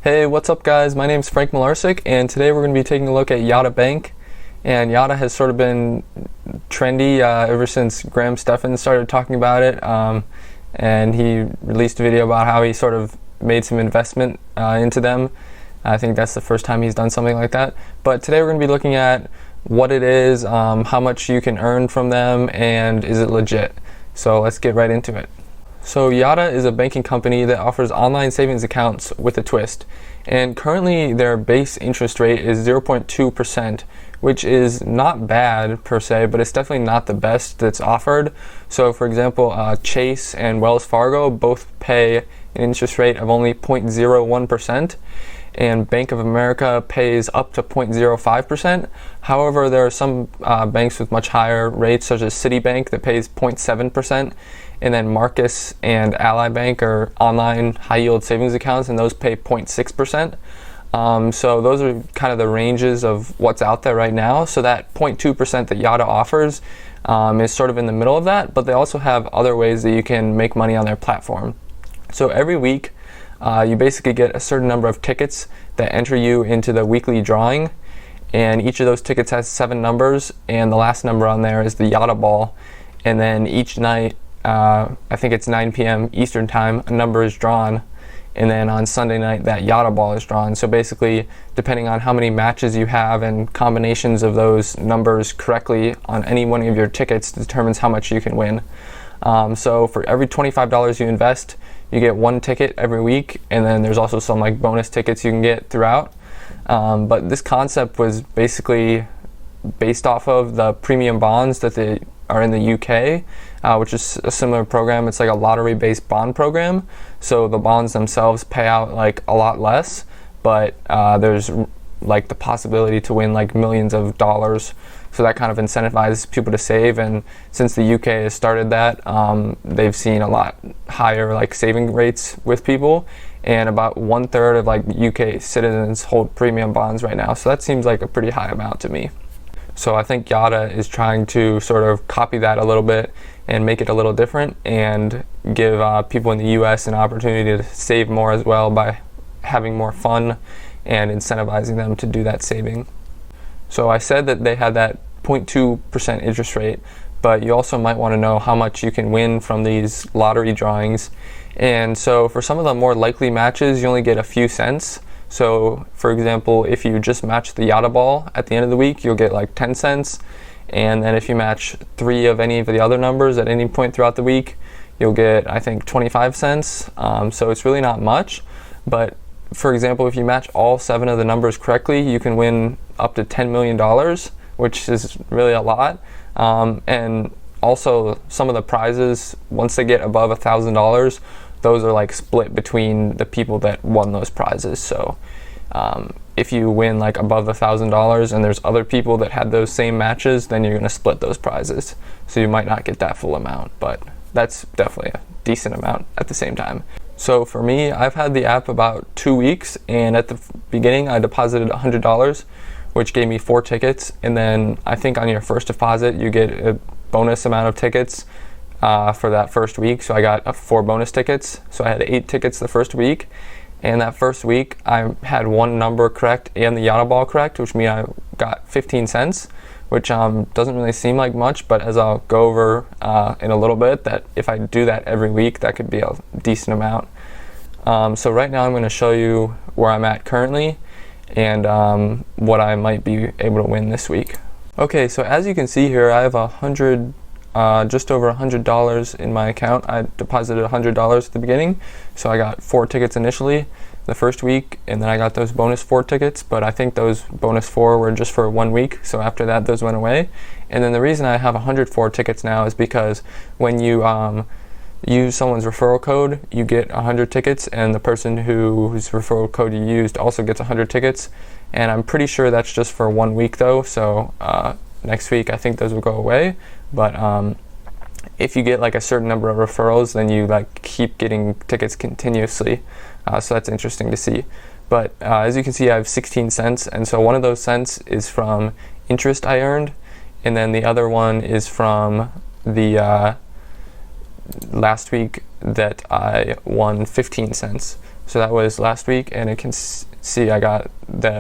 Hey, what's up guys? My name is Frank Mularcik and today we're going to be taking a look at Yotta Bank. And Yotta has sort of been trendy ever since Stephan started talking about it. And he released a video about how he sort of made some investment into them. I think that's the first time he's done something like that. But today we're going to be looking at what it is, how much you can earn from them, and is it legit? So let's get right into it. So Yotta is a banking company that offers online savings accounts with a twist. And currently their base interest rate is 0.2%, which is not bad per se, but it's definitely not the best that's offered. So for example, Chase and Wells Fargo both pay an interest rate of only 0.01%. And Bank of America pays up to 0.05%. However, there are some banks with much higher rates, such as Citibank, that pays 0.7%. And then Marcus and Ally Bank are online high-yield savings accounts, and those pay 0.6%. So those are kind of the ranges of what's out there right now. So that 0.2% that Yotta offers is sort of in the middle of that, but they also have other ways that you can make money on their platform. So every week, you basically get a certain number of tickets that enter you into the weekly drawing, and each of those tickets has 7 numbers, and the last number on there is the Yotta ball. And then each night, I think it's 9 p.m. Eastern time, a number is drawn, and then on Sunday night that Yotta ball is drawn. So basically, depending on how many matches you have and combinations of those numbers correctly on any one of your tickets determines how much you can win. So for every $25 you invest, you get 1 ticket every week, and then there's also some like bonus tickets you can get throughout. But this concept was basically based off of the premium bonds that they are in the UK, which is a similar program. It's like a lottery-based bond program. So the bonds themselves pay out like a lot less, but there's like the possibility to win like millions of dollars. So that kind of incentivizes people to save, and since the UK has started that, they've seen a lot higher like saving rates with people, and about 1/3 of like UK citizens hold premium bonds right now. So that seems like a pretty high amount to me. So I think Yotta is trying to sort of copy that a little bit and make it a little different and give people in the US an opportunity to save more as well by having more fun and incentivizing them to do that saving. So I said that they had that 0.2% interest rate, but you also might want to know how much you can win from these lottery drawings. And so for some of the more likely matches, you only get a few cents. So for example, if you just match the Yotta ball at the end of the week, you'll get like 10 cents. And then if you match 3 of any of the other numbers at any point throughout the week, you'll get, I think, 25 cents. So it's really not much. But for example, if you match all 7 of the numbers correctly, you can win up to $10 million, which is really a lot. And also some of the prizes, once they get above $1,000, those are like split between the people that won those prizes. So if you win like above $1,000 and there's other people that had those same matches, then you're going to split those prizes. So you might not get that full amount, but that's definitely a decent amount at the same time. So for me, I've had the app about 2 weeks, and at the beginning I deposited $100, which gave me 4 tickets, and then I think on your first deposit you get a bonus amount of tickets for that first week. So I got 4 bonus tickets, so I had 8 tickets the first week, and that first week I had 1 number correct and the Yotta ball correct, which means I got 15 cents, which doesn't really seem like much, but as I'll go over in a little bit, that if I do that every week, that could be a decent amount. So right now I'm going to show you where I'm at currently and what I might be able to win this week. Okay, so as you can see here, I have just over $100 in my account. I deposited $100 at the beginning, so I got 4 tickets initially the first week, and then I got those bonus 4 tickets, but I think those bonus 4 were just for 1 week, so after that those went away. And then the reason I have 104 tickets now is because when you use someone's referral code, you get 100 tickets, and the person whose referral code you used also gets 100 tickets. And I'm pretty sure that's just for 1 week though, so next week I think those will go away. But if you get like a certain number of referrals, then you like keep getting tickets continuously. So that's interesting to see. But as you can see, I have 16 cents, and so one of those cents is from interest I earned, and then the other one is from the last week that I won 15 cents. So that was last week, and it can see I got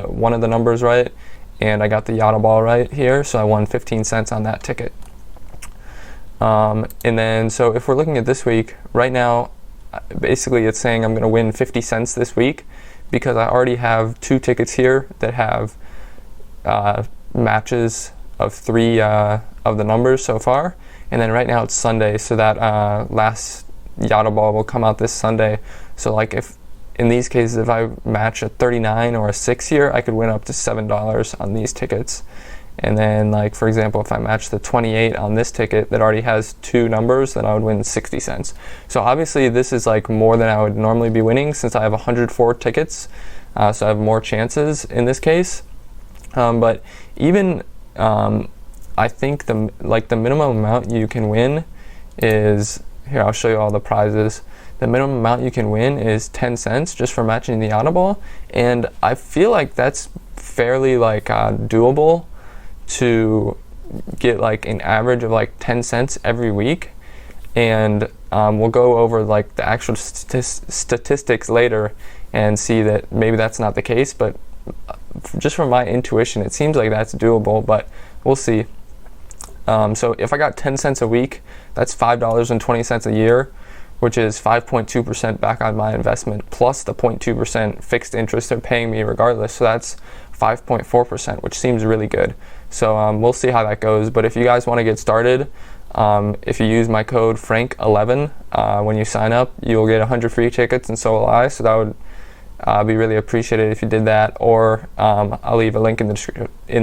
one of the numbers right, and I got the Yotta ball right here, so I won 15 cents on that ticket. And then, so if we're looking at this week, right now, basically it's saying I'm going to win 50 cents this week because I already have 2 tickets here that have matches of 3 of the numbers so far. And then right now it's Sunday, so that last Yotta ball will come out this Sunday. So like if in these cases, if I match a 39 or a 6 here, I could win up to $7 on these tickets. And then, like, for example, if I match the 28 on this ticket that already has 2 numbers, then I would win 60 cents. So obviously this is like more than I would normally be winning since I have 104 tickets. So I have more chances in this case. But even, I think the minimum amount you can win is, here, I'll show you all the prizes. The minimum amount you can win is 10 cents just for matching the Yotta ball. And I feel like that's fairly like doable to get like an average of like 10 cents every week. And we'll go over like the actual statistics later and see that maybe that's not the case, but just from my intuition, it seems like that's doable, but we'll see. So if I got 10 cents a week, that's $5.20 a year, which is 5.2% back on my investment, plus the 0.2% fixed interest they're paying me regardless. So that's 5.4%, which seems really good. So we'll see how that goes. But if you guys want to get started, if you use my code FRANK11 when you sign up, you'll get 100 free tickets, and so will I. So that would be really appreciated if you did that. Or I'll leave a link in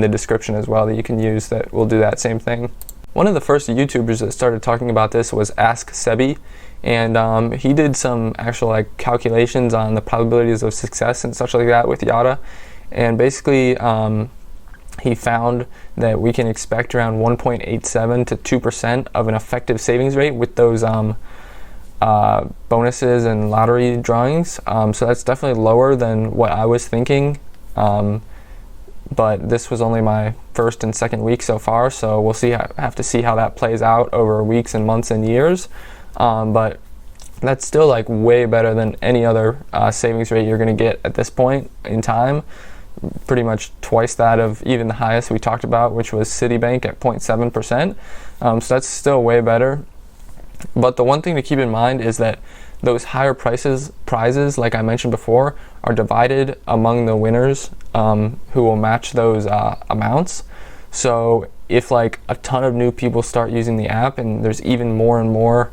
the description as well that you can use that will do that same thing. One of the first YouTubers that started talking about this was Ask Sebi, and he did some actual like calculations on the probabilities of success and such like that with Yotta, and basically he found that we can expect around 1.87 to 2% of an effective savings rate with those bonuses and lottery drawings. So that's definitely lower than what I was thinking. But this was only my first and second week so far, so we'll see. I have to see how that plays out over weeks and months and years. But that's still like way better than any other savings rate you're going to get at this point in time. Pretty much twice that of even the highest we talked about, which was Citibank at 0.7%. So that's still way better. But the one thing to keep in mind is that those higher prizes, like I mentioned before, are divided among the winners who will match those amounts. So if like a ton of new people start using the app and there's even more and more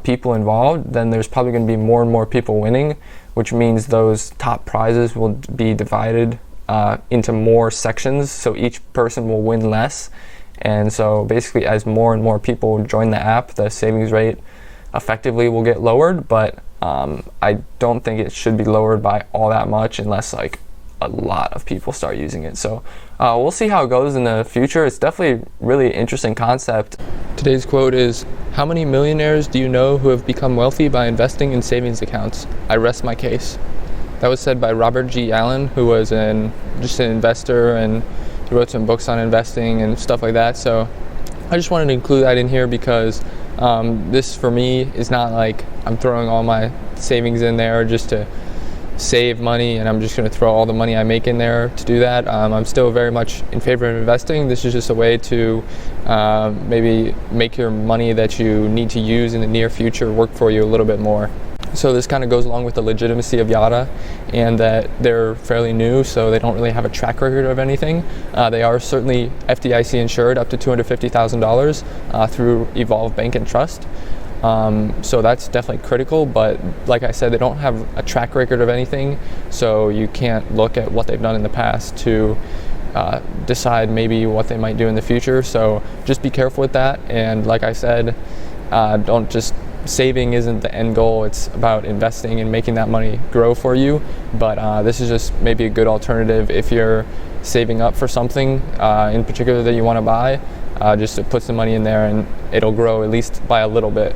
people involved, then there's probably going to be more and more people winning, which means those top prizes will be divided into more sections, so each person will win less. And so basically as more and more people join the app, the savings rate effectively will get lowered, but I don't think it should be lowered by all that much unless like a lot of people start using it. So we'll see how it goes in the future. It's definitely really interesting concept. Today's quote is, "How many millionaires do you know who have become wealthy by investing in savings accounts? I rest my case." That was said by Robert G. Allen, who was just an investor, and he wrote some books on investing and stuff like that. So I just wanted to include that in here because this for me is not like I'm throwing all my savings in there just to save money and I'm just going to throw all the money I make in there to do that. I'm still very much in favor of investing. This is just a way to maybe make your money that you need to use in the near future work for you a little bit more. So this kind of goes along with the legitimacy of Yotta, and that they're fairly new, so they don't really have a track record of anything. They are certainly FDIC insured up to $250,000 through Evolve Bank and Trust. So that's definitely critical, but like I said, they don't have a track record of anything, so you can't look at what they've done in the past to decide maybe what they might do in the future. So just be careful with that, and like I said, don't just saving isn't the end goal. It's about investing and making that money grow for you. But this is just maybe a good alternative if you're saving up for something in particular that you want to buy, just to put some money in there and it'll grow at least by a little bit.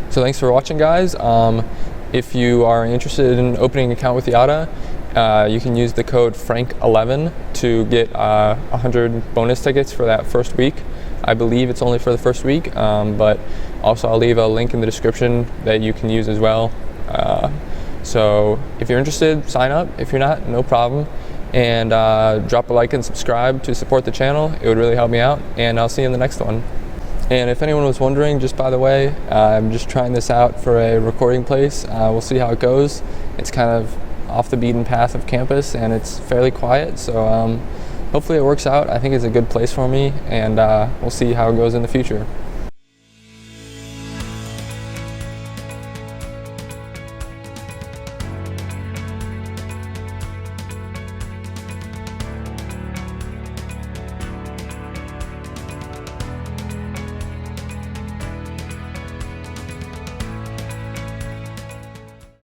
So thanks for watching, guys. If you are interested in opening an account with Yotta, you can use the code FRANK11 to get 100 bonus tickets for that first week. I believe it's only for the first week, but also I'll leave a link in the description that you can use as well So if you're interested, sign up. If you're not, no problem. And drop a like and subscribe to support the channel. It would really help me out, and I'll see you in the next one. And if anyone was wondering, just by the way, I'm just trying this out for a recording place. We'll see how it goes. It's kind of off the beaten path of campus, and it's fairly quiet, so hopefully it works out. I think it's a good place for me, and we'll see how it goes in the future.